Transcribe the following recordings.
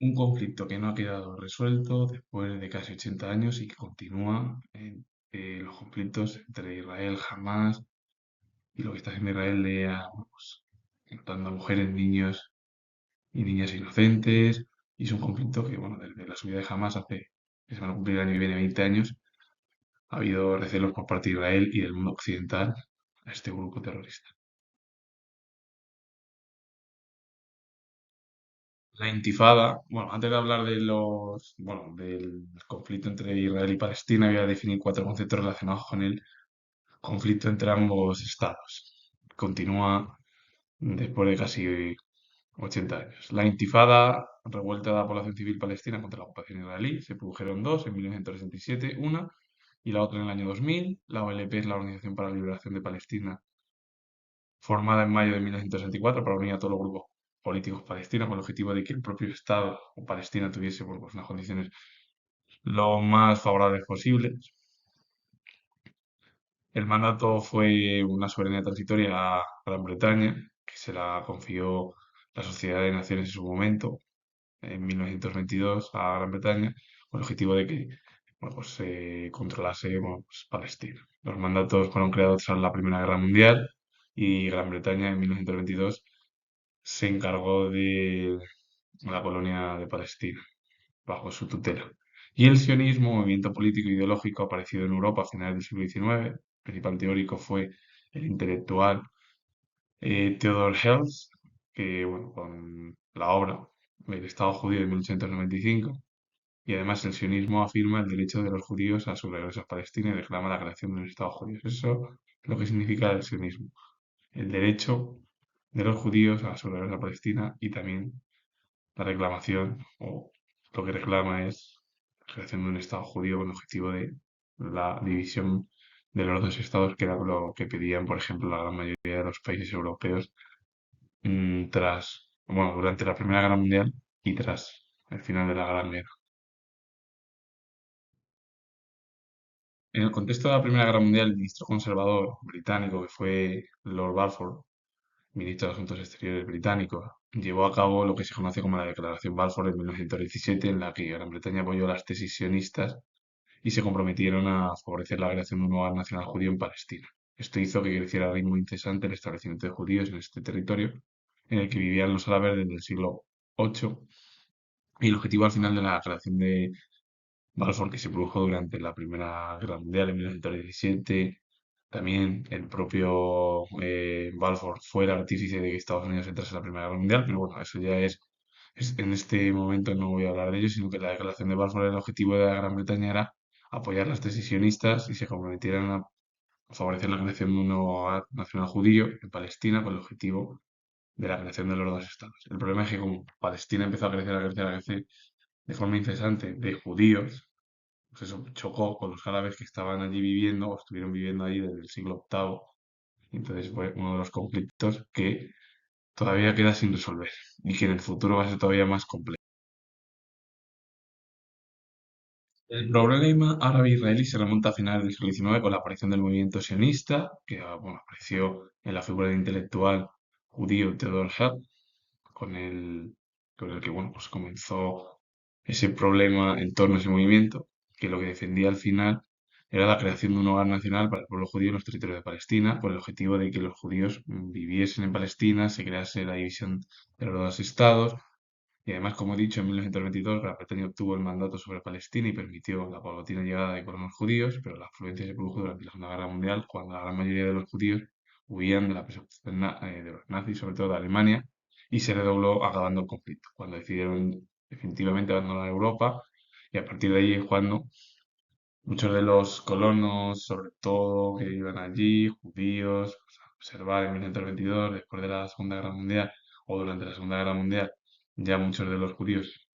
un conflicto que no ha quedado resuelto después de casi 80 años y que continúa en los conflictos entre Israel, Hamas y lo que está haciendo Israel de pues, matando a mujeres, niños y niñas inocentes. Y es un conflicto que, bueno, desde la subida de Hamas hace que se van a cumplir el año que viene 20 años, ha habido recelos por parte de Israel y del mundo occidental a este grupo terrorista. La intifada, bueno, antes de hablar de bueno, del conflicto entre Israel y Palestina, voy a definir cuatro conceptos relacionados con el conflicto entre ambos estados. Continúa después de casi 80 años. La intifada, revuelta de la población civil palestina contra la ocupación israelí, se produjeron dos, en 1967, una, y la otra en el año 2000. La OLP es la Organización para la Liberación de Palestina, formada en mayo de 1964 para unir a todos los grupos políticos palestinos con el objetivo de que el propio Estado o Palestina tuviese, bueno, pues unas condiciones lo más favorables posibles. El mandato fue una soberanía transitoria a Gran Bretaña, que se la confió la Sociedad de Naciones en su momento, en 1922, a Gran Bretaña, con el objetivo de que, bueno, pues, se controlase, bueno, pues, Palestina. Los mandatos fueron creados tras la Primera Guerra Mundial y Gran Bretaña en 1922 se encargó de la colonia de Palestina, bajo su tutela. Y el sionismo, movimiento político e ideológico aparecido en Europa a finales del siglo XIX, el principal teórico fue el intelectual Theodor Herzl, que, bueno, con la obra El Estado judío de 1895, y además el sionismo afirma el derecho de los judíos a su regreso a Palestina y reclama la creación de un Estado judío. Eso es lo que significa el sionismo, el derecho de los judíos a su regreso a Palestina y también la reclamación, o lo que reclama es la creación de un Estado judío con el objetivo de la división de los dos estados, que era lo que pedían, por ejemplo, la gran mayoría de los países europeos bueno, durante la Primera Guerra Mundial y tras el final de la Gran Guerra. En el contexto de la Primera Guerra Mundial, el ministro conservador británico, que fue Lord Balfour, ministro de Asuntos Exteriores británico, llevó a cabo lo que se conoce como la Declaración Balfour de 1917, en la que Gran Bretaña apoyó las tesis sionistas y se comprometieron a favorecer la creación de un hogar nacional judío en Palestina. Esto hizo que creciera a ritmo incesante el establecimiento de judíos en este territorio, en el que vivían los árabes desde el siglo VIII, y el objetivo al final de la creación de Balfour, que se produjo durante la Primera Guerra Mundial en 1917. También el propio Balfour fue el artífice de que Estados Unidos entrase en la Primera Guerra Mundial, pero bueno, eso ya en este momento no voy a hablar de ello, sino que la declaración de Balfour, el objetivo de la Gran Bretaña era apoyar las decisionistas y se comprometieran a favorecer la creación de un nuevo hogar nacional judío en Palestina con el objetivo de la creación de los dos estados. El problema es que como Palestina empezó a crecer de forma incesante de judíos, pues eso chocó con los árabes que estaban allí viviendo o estuvieron viviendo allí desde el siglo octavo. Entonces fue uno de los conflictos que todavía queda sin resolver y que en el futuro va a ser todavía más complejo. El problema árabe-israelí se remonta a finales del siglo XIX con la aparición del movimiento sionista, que bueno, apareció en la figura del intelectual judío Theodor Herzl, con con el que bueno, pues comenzó ese problema en torno a ese movimiento, que lo que defendía al final era la creación de un hogar nacional para el pueblo judío en los territorios de Palestina, con el objetivo de que los judíos viviesen en Palestina, se crease la división de los dos estados, y además, como he dicho, en 1922 Gran Bretaña obtuvo el mandato sobre Palestina y permitió la paulatina llegada de colonos judíos, pero la afluencia se produjo durante la Segunda Guerra Mundial, cuando la gran mayoría de los judíos huían de la persecución de los nazis, sobre todo de Alemania, y se redobló acabando el conflicto, cuando decidieron definitivamente abandonar Europa, y a partir de ahí es cuando muchos de los colonos, sobre todo que iban allí, judíos, pues, a observar en 1922, después de la Segunda Guerra Mundial o durante la Segunda Guerra Mundial, ya muchos de los judíos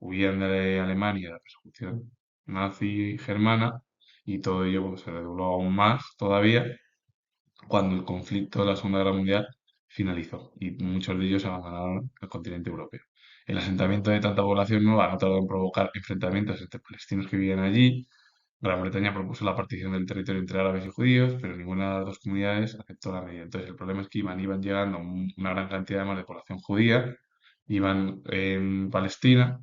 huían de Alemania, de la persecución nazi germana, y todo ello pues, se redobló aún más todavía cuando el conflicto de la Segunda Guerra Mundial finalizó y muchos de ellos abandonaron el continente europeo. El asentamiento de tanta población nueva no tardó en provocar enfrentamientos entre palestinos que vivían allí. Gran Bretaña propuso la partición del territorio entre árabes y judíos, pero ninguna de las dos comunidades aceptó la medida. Entonces, el problema es que iban llegando una gran cantidad más de población judía, iban en Palestina,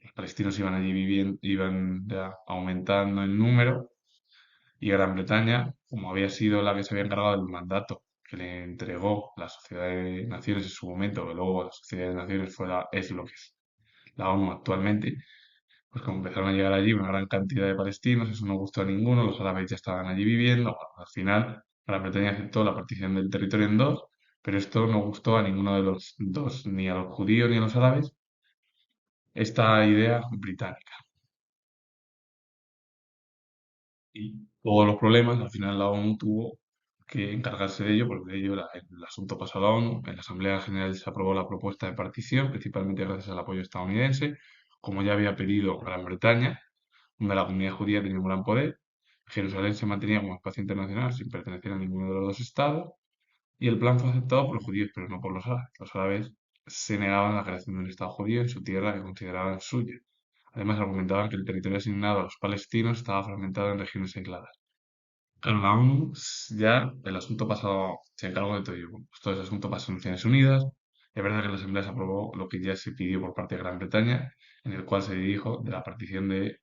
los palestinos iban allí viviendo, iban ya aumentando en número y Gran Bretaña, como había sido la que se había encargado del mandato que le entregó la Sociedad de Naciones en su momento, que luego la Sociedad de Naciones es lo que es la ONU actualmente, pues como empezaron a llegar allí una gran cantidad de palestinos, eso no gustó a ninguno, los árabes ya estaban allí viviendo, bueno, al final Gran Bretaña aceptó la partición del territorio en dos, pero esto no gustó a ninguno de los dos, ni a los judíos ni a los árabes, esta idea británica. Y todos los problemas, al final la ONU tuvo que encargarse de ello, porque de ello el asunto pasó a la ONU. En la Asamblea General se aprobó la propuesta de partición, principalmente gracias al apoyo estadounidense, como ya había pedido Gran Bretaña, donde la comunidad judía tenía un gran poder. Jerusalén se mantenía como espacio internacional sin pertenecer a ninguno de los dos estados, y el plan fue aceptado por los judíos, pero no por los árabes. Los árabes se negaban a la creación de un Estado judío en su tierra que consideraban suya. Además, argumentaban que el territorio asignado a los palestinos estaba fragmentado en regiones aisladas. Claro, la ONU ya el asunto pasado se encargó de todo ello. Bueno, pues todo ese asunto pasó en Naciones Unidas. Es verdad que la Asamblea se aprobó lo que ya se pidió por parte de Gran Bretaña, en el cual se dijo de la partición de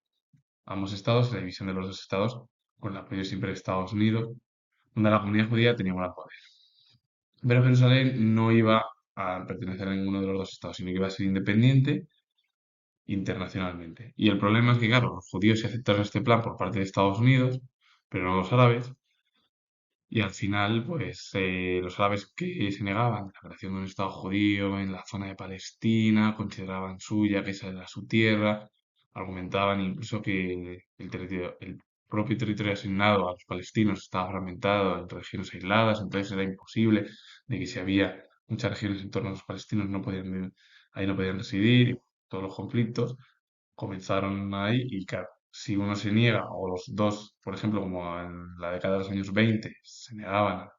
ambos estados y la división de los dos estados, con el apoyo siempre de Estados Unidos, donde la comunidad judía tenía un gran poder. Pero Jerusalén no iba a pertenecer a ninguno de los dos estados, sino que iba a ser independiente internacionalmente. Y el problema es que, claro, los judíos sí aceptaron este plan por parte de Estados Unidos, pero no los árabes. Y al final, pues los árabes que se negaban a la creación de un Estado judío en la zona de Palestina, consideraban suya, que esa era su tierra, argumentaban incluso que el propio territorio asignado a los palestinos estaba fragmentado en regiones aisladas, entonces era imposible de que si había muchas regiones en torno a los palestinos no podían, ahí no podían residir, y todos los conflictos comenzaron ahí y claro, si uno se niega o los dos, por ejemplo, como en la década de los años 20 se negaban a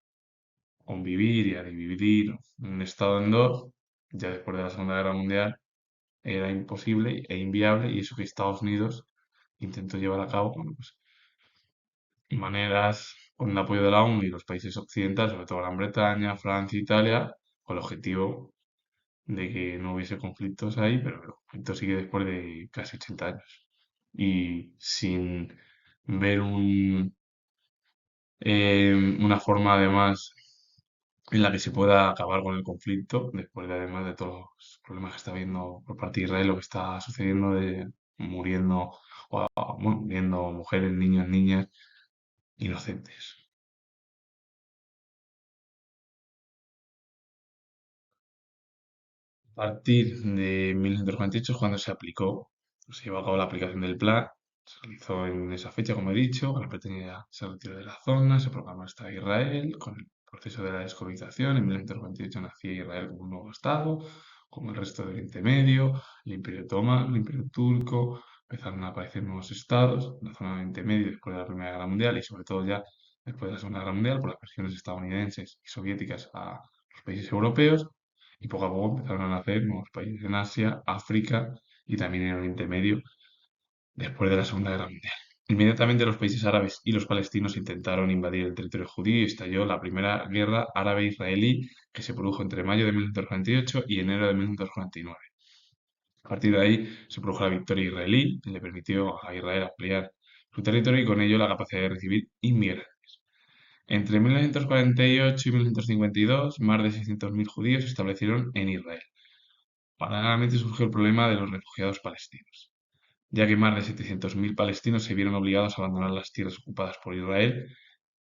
convivir y a dividir un estado en dos, ya después de la Segunda Guerra Mundial era imposible e inviable y eso que Estados Unidos intentó llevar a cabo, bueno, pues, maneras con el apoyo de la ONU y los países occidentales, sobre todo Gran Bretaña, Francia, Italia, con el objetivo de que no hubiese conflictos ahí, pero el conflicto sigue después de casi 80 años. Y sin ver una forma además en la que se pueda acabar con el conflicto, después de además de todos los problemas que está habiendo por parte de Israel, lo que está sucediendo de muriendo, bueno, muriendo mujeres, niños, niñas inocentes. A partir de 1948 es cuando se aplicó, se llevó a cabo la aplicación del plan, se realizó en esa fecha, como he dicho, Gran Bretaña se retiró de la zona, se proclamó Estado de Israel, con el proceso de la descolonización, en 1948 nacía Israel como un nuevo Estado, como el resto del Oriente Medio, el Imperio Otomano, el Imperio Turco, empezaron a aparecer nuevos estados en la zona del Oriente Medio después de la Primera Guerra Mundial y sobre todo ya después de la Segunda Guerra Mundial por las presiones estadounidenses y soviéticas a los países europeos y poco a poco empezaron a nacer nuevos países en Asia, África y también en Oriente Medio después de la Segunda Guerra Mundial. Inmediatamente los países árabes y los palestinos intentaron invadir el territorio judío y estalló la primera guerra árabe-israelí que se produjo entre mayo de 1948 y enero de 1949. A partir de ahí se produjo la victoria israelí, que le permitió a Israel ampliar su territorio y con ello la capacidad de recibir inmigrantes. Entre 1948 y 1952, más de 600.000 judíos se establecieron en Israel. Paralelamente surgió el problema de los refugiados palestinos, ya que más de 700.000 palestinos se vieron obligados a abandonar las tierras ocupadas por Israel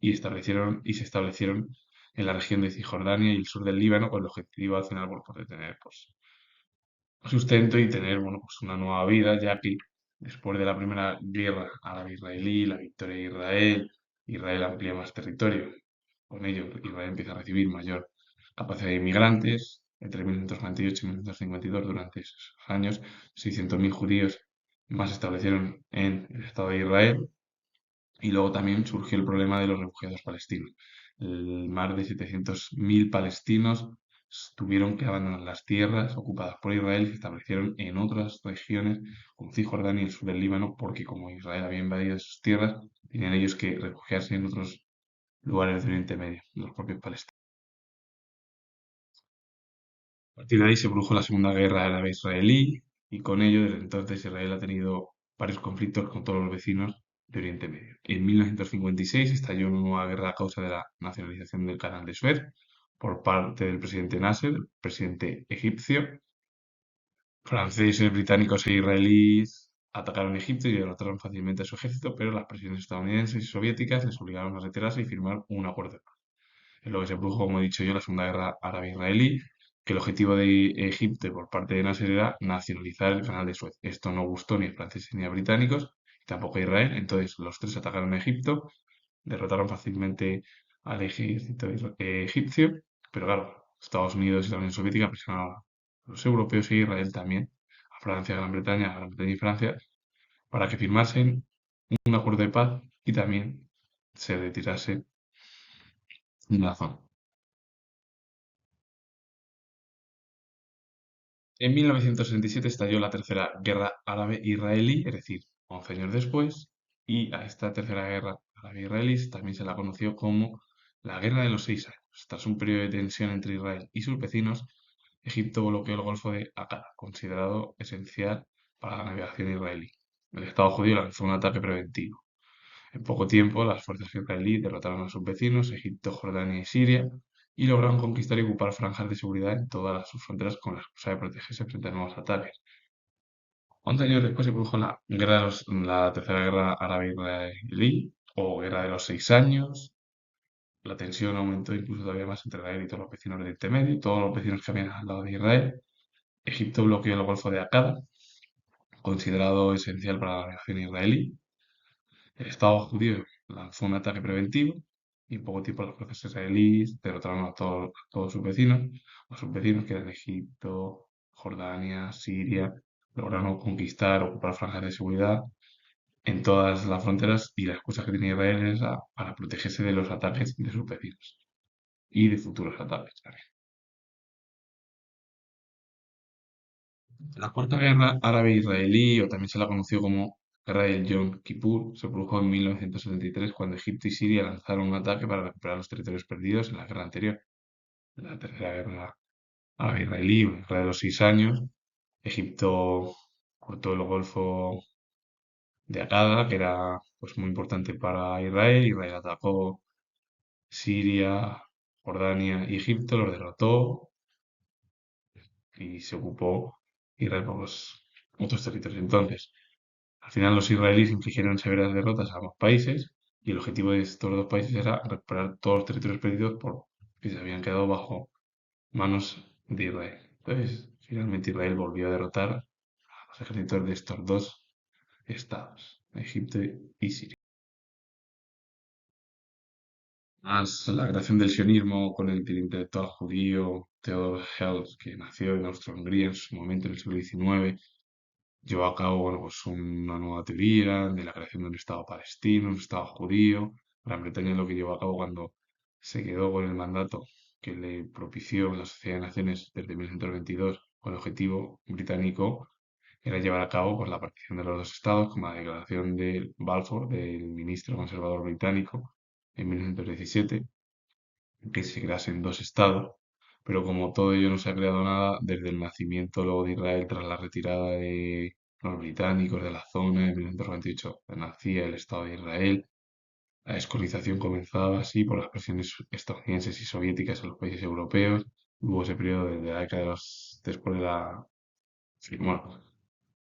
y se establecieron en la región de Cisjordania y el sur del Líbano con el objetivo al final por poder tener pues, sustento y tener bueno, pues una nueva vida, ya que después de la primera guerra árabe-israelí, la victoria de Israel, Israel amplía más territorio. Con ello, Israel empieza a recibir mayor capacidad de inmigrantes. Entre 1948 y 1952, durante esos años, 600.000 judíos más se establecieron en el Estado de Israel. Y luego también surgió el problema de los refugiados palestinos. Más de 700.000 palestinos tuvieron que abandonar las tierras ocupadas por Israel y se establecieron en otras regiones como Cisjordania y el sur del Líbano, porque como Israel había invadido sus tierras, tenían ellos que refugiarse en otros lugares del Oriente Medio, los propios palestinos. partir de ahí se produjo la Segunda Guerra Árabe-Israelí y con ello desde entonces Israel ha tenido varios conflictos con todos los vecinos de Oriente Medio. En 1956 estalló una nueva guerra a causa de la nacionalización del Canal de Suez por parte del presidente Nasser, el presidente egipcio. Franceses, británicos e israelíes atacaron Egipto y derrotaron fácilmente a su ejército, pero las presiones estadounidenses y soviéticas les obligaron a retirarse y firmar un acuerdo de paz. En lo que se produjo, como he dicho yo, la Segunda Guerra Árabe-Israelí, que el objetivo de Egipto y por parte de Nasser era nacionalizar el Canal de Suez. Esto no gustó ni a franceses ni a británicos, tampoco a Israel, entonces los tres atacaron a Egipto, derrotaron fácilmente al ejército egipcio, pero claro, Estados Unidos y la Unión Soviética presionaron a los europeos y a Israel también, a Francia, a Gran Bretaña y Francia, para que firmasen un acuerdo de paz y también se retirase de la zona. En 1967 estalló la Tercera Guerra Árabe-Israelí, es decir, 11 años después, y a esta Tercera Guerra Árabe-Israelí también se la conoció como la Guerra de los 6 años. Tras un periodo de tensión entre Israel y sus vecinos, Egipto bloqueó el Golfo de Aqaba, considerado esencial para la navegación israelí. El Estado judío lanzó un ataque preventivo. En poco tiempo, las fuerzas israelíes derrotaron a sus vecinos, Egipto, Jordania y Siria, y lograron conquistar y ocupar franjas de seguridad en todas sus fronteras con la excusa de protegerse frente a nuevos ataques. 11 años después se produjo la Tercera Guerra Árabe-Israelí, o Guerra de los 6 años. La tensión aumentó incluso todavía más entre Israel y todos los vecinos del Oriente Medio, todos los vecinos que habían al lado de Israel. Egipto bloqueó el Golfo de Aqaba, considerado esencial para la navegación israelí. El Estado judío lanzó un ataque preventivo y en poco tiempo las fuerzas israelíes derrotaron a todos sus vecinos que eran Egipto, Jordania, Siria, lograron conquistar, ocupar franjas de seguridad en todas las fronteras y la excusa que tenía Israel era para protegerse de los ataques de sus vecinos y de futuros ataques también. La Cuarta Guerra Árabe-Israelí, o también se la conoció como Guerra del Yom Kippur, se produjo en 1973 cuando Egipto y Siria lanzaron un ataque para recuperar los territorios perdidos en la guerra anterior, la Tercera Guerra Árabe-Israelí, una guerra de los 6 años. Egipto cortó el Golfo de Aqaba, que era pues muy importante para Israel. Israel atacó Siria, Jordania y Egipto, los derrotó y se ocupó Israel por los otros territorios. Entonces, al final los israelíes infligieron severas derrotas a ambos países y el objetivo de estos dos países era recuperar todos los territorios perdidos que se habían quedado bajo manos de Israel. Entonces, finalmente Israel volvió a derrotar a los ejércitos de estos dos estados, Egipto y Siria. Más la creación del sionismo con el intelectual judío Theodor Herzl, que nació en Austria-Hungría en su momento en el siglo XIX, llevó a cabo bueno, pues una nueva teoría de la creación de un Estado palestino, un Estado judío. Gran Bretaña es lo que llevó a cabo cuando se quedó con el mandato que le propició la Sociedad de Naciones desde 1922 con el objetivo británico era llevar a cabo pues, la partición de los dos estados, como la declaración de Balfour del ministro conservador británico en 1917, que se creasen dos estados, pero como todo ello no se ha creado nada desde el nacimiento luego de Israel tras la retirada de los británicos de la zona en 1948, nacía el Estado de Israel. La descolonización comenzaba así por las presiones estadounidenses y soviéticas en los países europeos. Hubo ese periodo desde la década de después de sí, bueno,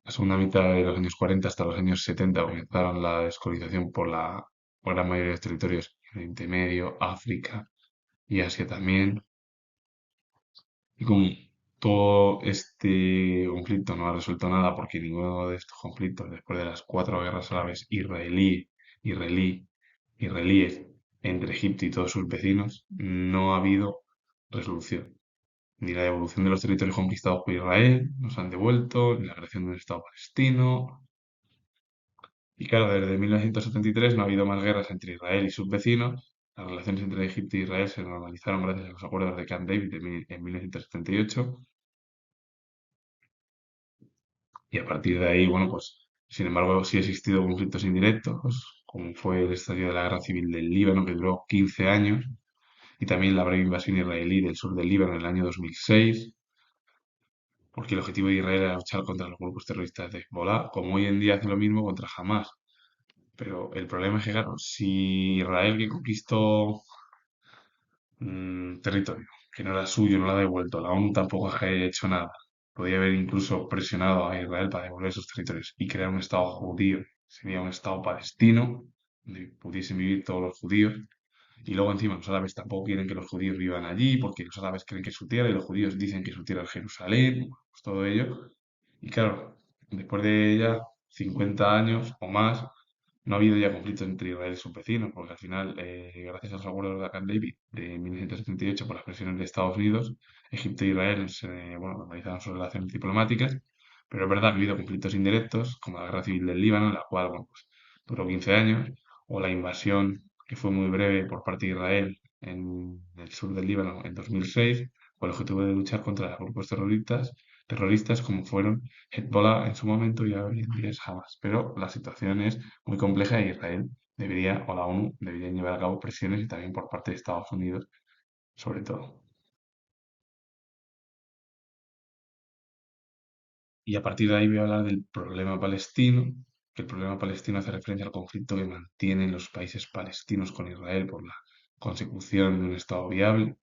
la segunda mitad de los años 40 hasta los años 70 comenzaron la descolonización por la gran mayoría de los territorios en Oriente Medio, África y Asia también. Y como todo este conflicto no ha resuelto nada porque ninguno de estos conflictos, después de las cuatro guerras árabes israelí, israelíes entre Egipto y todos sus vecinos, no ha habido resolución. Ni la devolución de los territorios conquistados por Israel nos han devuelto, ni la creación de un Estado palestino. Y claro, desde 1973 no ha habido más guerras entre Israel y sus vecinos. Las relaciones entre Egipto y Israel se normalizaron gracias a los acuerdos de Camp David en 1978. Y a partir de ahí, bueno, pues, sin embargo, sí ha existido conflictos indirectos, como fue el estallido de la guerra civil del Líbano, que duró 15 años, y también la breve invasión israelí del sur del Líbano en el año 2006. porque el objetivo de Israel era luchar contra los grupos terroristas de Hezbollah, como hoy en día hace lo mismo contra Hamas. Pero el problema es que, claro, si Israel que conquistó territorio que no era suyo, no lo ha devuelto, la ONU tampoco ha hecho nada. Podría haber incluso presionado a Israel para devolver esos territorios y crear un Estado judío. Sería un Estado palestino donde pudiesen vivir todos los judíos. Y luego encima los árabes tampoco quieren que los judíos vivan allí porque los árabes creen que es su tierra y los judíos dicen que su tierra es Jerusalén, pues todo ello. Y claro, después de ya 50 años o más, no ha habido ya conflicto entre Israel y sus vecinos, porque al final, gracias a los acuerdos de Camp David de 1978 por las presiones de Estados Unidos, Egipto e Israel bueno, normalizaron sus relaciones diplomáticas, pero es verdad que ha habido conflictos indirectos, como la guerra civil del Líbano, en la cual bueno, pues, duró 15 años, o la invasión, que fue muy breve por parte de Israel en el sur del Líbano en 2006, con el objetivo de luchar contra grupos terroristas como fueron Hezbollah en su momento y hoy en día es Hamas. Pero la situación es muy compleja y Israel debería, o la ONU, deberían llevar a cabo presiones y también por parte de Estados Unidos, sobre todo. Y a partir de ahí voy a hablar del problema palestino, que el problema palestino hace referencia al conflicto que mantienen los países palestinos con Israel por la consecución de un Estado viable.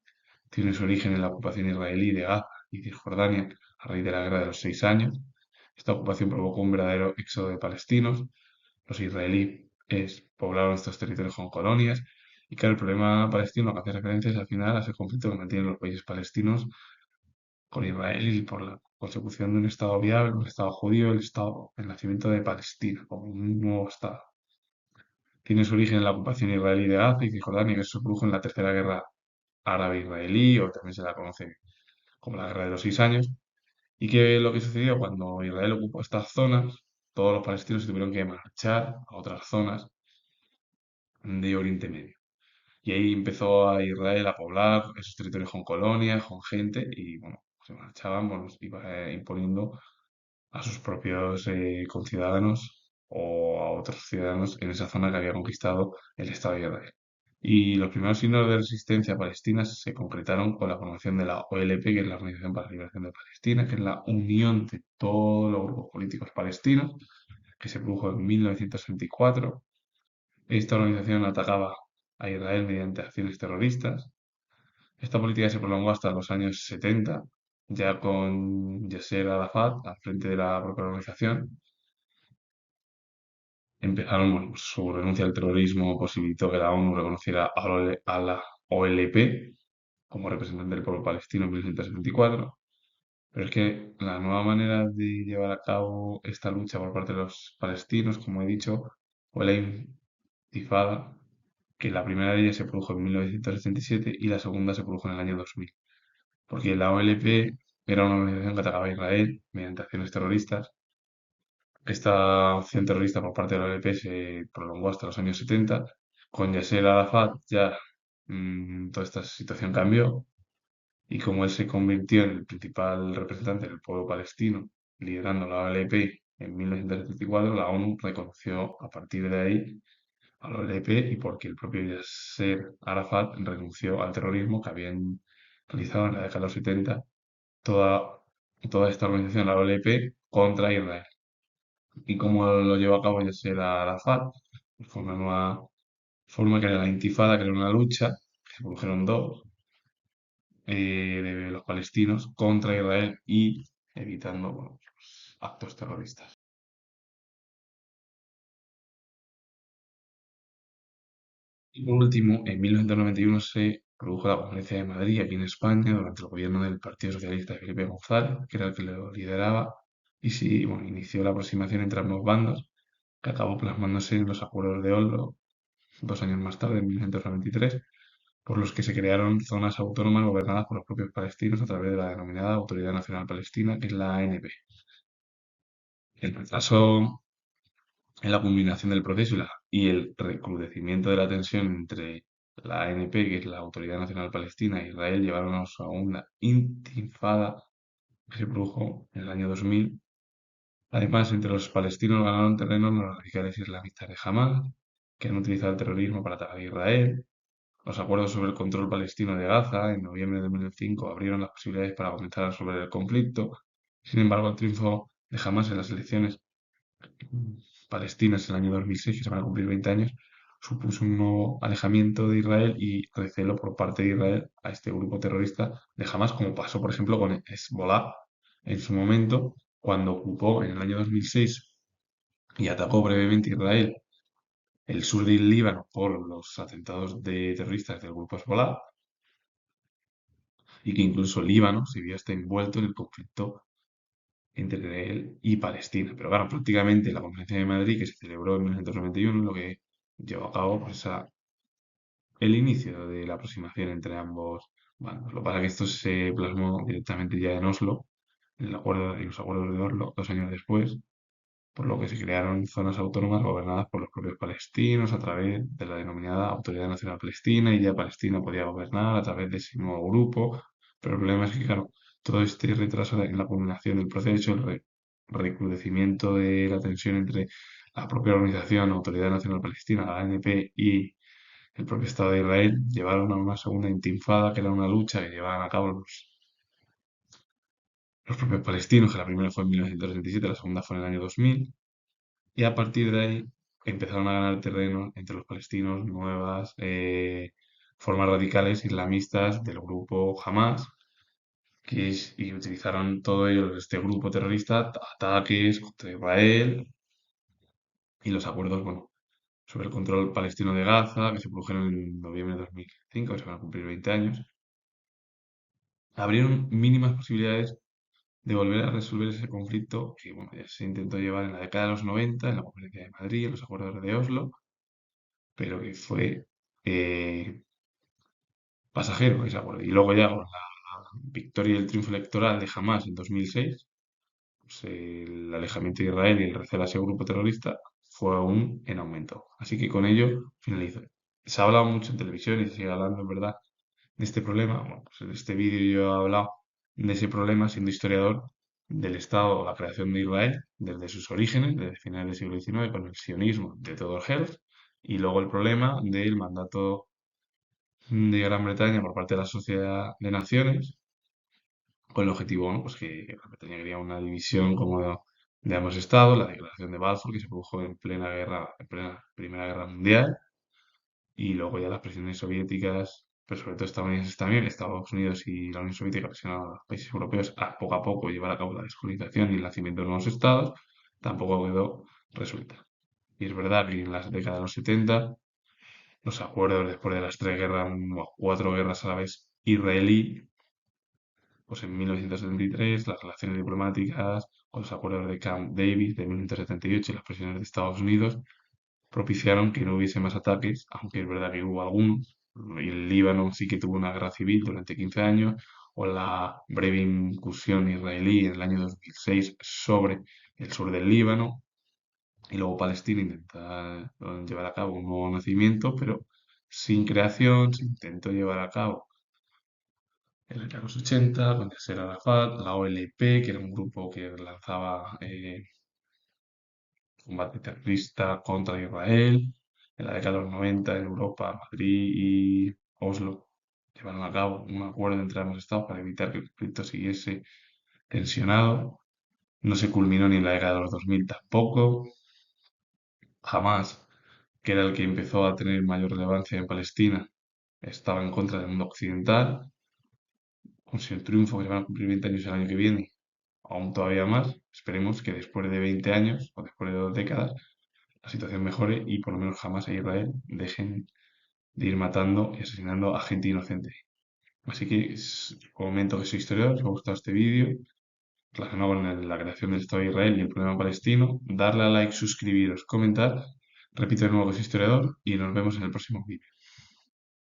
Tiene su origen en la ocupación israelí de Gaza y Cisjordania a raíz de la Guerra de los 6 años. Esta ocupación provocó un verdadero éxodo de palestinos. Los israelíes poblaron estos territorios con colonias. Y claro, el problema palestino lo que hace referencia es al final a ese conflicto que mantienen los países palestinos con Israel y por la consecución de un Estado viable, un Estado judío, el nacimiento de Palestina como un nuevo Estado. Tiene su origen en la ocupación israelí de Gaza y Cisjordania, que se produjo en la Tercera Guerra Árabe-Israelí, o también se la conoce como la Guerra de los 6 años. Y que lo que sucedió cuando Israel ocupó estas zonas, todos los palestinos se tuvieron que marchar a otras zonas de Oriente Medio. Y ahí empezó a Israel a poblar esos territorios con colonias, con gente, y bueno, se marchaban, bueno, iba imponiendo a sus propios conciudadanos o a otros ciudadanos en esa zona que había conquistado el Estado de Israel. Y los primeros signos de resistencia palestina se concretaron con la formación de la OLP, que es la Organización para la Liberación de Palestina, que es la unión de todos los grupos políticos palestinos, que se produjo en 1964. Esta organización atacaba a Israel mediante acciones terroristas. Esta política se prolongó hasta los años 70, ya con Yasser Arafat al frente de la propia organización. Empezaron, bueno, pues, su renuncia al terrorismo posibilitó que la ONU reconociera a la OLP como representante del pueblo palestino en 1974. Pero es que la nueva manera de llevar a cabo esta lucha por parte de los palestinos, como he dicho, fue la intifada, que la primera de ellas se produjo en 1967 y la segunda se produjo en el año 2000. Porque la OLP era una organización que atacaba a Israel mediante acciones terroristas. Esta acción terrorista por parte de la OLP se prolongó hasta los años 70. Con Yasser Arafat ya toda esta situación cambió y como él se convirtió en el principal representante del pueblo palestino, liderando la OLP en 1974, la ONU reconoció a partir de ahí a la OLP y porque el propio Yasser Arafat renunció al terrorismo que habían realizado en la década de los 70 toda, toda esta organización, la OLP, contra Israel. Y como lo llevó a cabo Yasser Arafat, pues fue una nueva forma que era la intifada, que era una lucha, que se produjeron dos, de los palestinos contra Israel y evitando bueno, pues, actos terroristas. Y por último, en 1991 se produjo la Conferencia de Madrid aquí en España durante el gobierno del Partido Socialista de Felipe González, que era el que lo lideraba, y sí, bueno, inició la aproximación entre ambos bandos, que acabó plasmándose en los acuerdos de Oslo 2 años más tarde, en 1993, por los que se crearon zonas autónomas gobernadas por los propios palestinos a través de la denominada Autoridad Nacional Palestina, que es la ANP. El retraso en la culminación del proceso y el recrudecimiento de la tensión entre la ANP, que es la Autoridad Nacional Palestina, e Israel llevaron a una intifada que se produjo en el año 2000. Además, entre los palestinos ganaron terreno los radicales islamistas de Hamas, que han utilizado el terrorismo para atacar a Israel. Los acuerdos sobre el control palestino de Gaza en noviembre de 2005 abrieron las posibilidades para comenzar a resolver el conflicto. Sin embargo, el triunfo de Hamas en las elecciones palestinas en el año 2006, que se van a cumplir 20 años, supuso un nuevo alejamiento de Israel y recelo por parte de Israel a este grupo terrorista de Hamas, como pasó, por ejemplo, con Hezbollah en su momento, cuando ocupó en el año 2006 y atacó brevemente Israel el sur del Líbano por los atentados de terroristas del grupo Hezbollah, y que incluso Líbano se vio hasta envuelto en el conflicto entre Israel y Palestina. Pero claro, prácticamente la Conferencia de Madrid, que se celebró en 1991, lo que llevó a cabo pues, el inicio de la aproximación entre ambos bandos. Lo que pasa es que esto se plasmó directamente ya en Oslo, en los acuerdos de Oslo, 2 años después, por lo que se crearon zonas autónomas gobernadas por los propios palestinos a través de la denominada Autoridad Nacional Palestina, y ya Palestina podía gobernar a través de ese nuevo grupo. Pero el problema es que, claro, todo este retraso en la culminación del proceso, recrudecimiento de la tensión entre la propia organización Autoridad Nacional Palestina, la ANP, y el propio Estado de Israel, llevaron a una segunda intifada, que era una lucha que llevaban a cabo los propios palestinos, que la primera fue en 1967, la segunda fue en el año 2000. Y a partir de ahí empezaron a ganar terreno entre los palestinos nuevas formas radicales islamistas del grupo Hamas, y utilizaron todo ello, este grupo terrorista, ataques contra Israel y los acuerdos, bueno, sobre el control palestino de Gaza, que se produjeron en noviembre de 2005, que se van a cumplir 20 años, abrieron mínimas posibilidades de volver a resolver ese conflicto que, bueno, ya se intentó llevar en la década de los 90, en la Conferencia de Madrid, en los acuerdos de Oslo, pero que fue eh, pasajero ese acuerdo. Y luego ya con la victoria y el triunfo electoral de Hamas en 2006, pues el alejamiento de Israel y el recelo a ese grupo terrorista fue aún en aumento. Así que con ello finalizo. Se ha hablado mucho en televisión y se sigue hablando, en verdad, de este problema. Bueno, pues en este vídeo yo he hablado de ese problema siendo historiador del Estado o la creación de Israel desde sus orígenes, desde finales del siglo XIX, con el sionismo de Theodor Herzl, y luego el problema del mandato de Gran Bretaña por parte de la Sociedad de Naciones, con el objetivo, bueno, pues que Gran Bretaña quería una división como de ambos estados, la Declaración de Balfour, que se produjo en plena guerra, en plena Primera Guerra Mundial, y luego ya las presiones soviéticas, pero sobre todo estadounidenses también, Estados Unidos y la Unión Soviética presionaron a los países europeos a poco llevar a cabo la descolonización y el nacimiento de nuevos estados, tampoco quedó resuelta. Y es verdad que en las décadas de los 70, los acuerdos después de las 3 guerras, o 4 guerras a la vez israelí, pues en 1973 las relaciones diplomáticas o los acuerdos de Camp David de 1978 y las presiones de Estados Unidos propiciaron que no hubiese más ataques, aunque es verdad que hubo algunos. Y el Líbano sí que tuvo una guerra civil durante 15 años, o la breve incursión israelí en el año 2006 sobre el sur del Líbano, y luego Palestina intenta llevar a cabo un nuevo nacimiento, pero sin creación. Se intentó llevar a cabo en la década de los 80 con Yasser Arafat, la OLP, que era un grupo que lanzaba combate terrorista contra Israel. En la década de los 90 en Europa, Madrid y Oslo llevaron a cabo un acuerdo entre ambos estados para evitar que el conflicto siguiese tensionado. No se culminó ni en la década de los 2000 tampoco. Jamás, que era el que empezó a tener mayor relevancia en Palestina, estaba en contra del mundo occidental. Consigue el triunfo, que se van a cumplir 20 años el año que viene, aún todavía más. Esperemos que después de 20 años o después de 2 décadas la situación mejore y por lo menos jamás a Israel dejen de ir matando y asesinando a gente inocente. Así que comento que soy historiador, si os ha gustado este vídeo relacionado con la creación del Estado de Israel y el problema palestino, darle a like, suscribiros, comentar. Repito de nuevo que soy historiador y nos vemos en el próximo vídeo.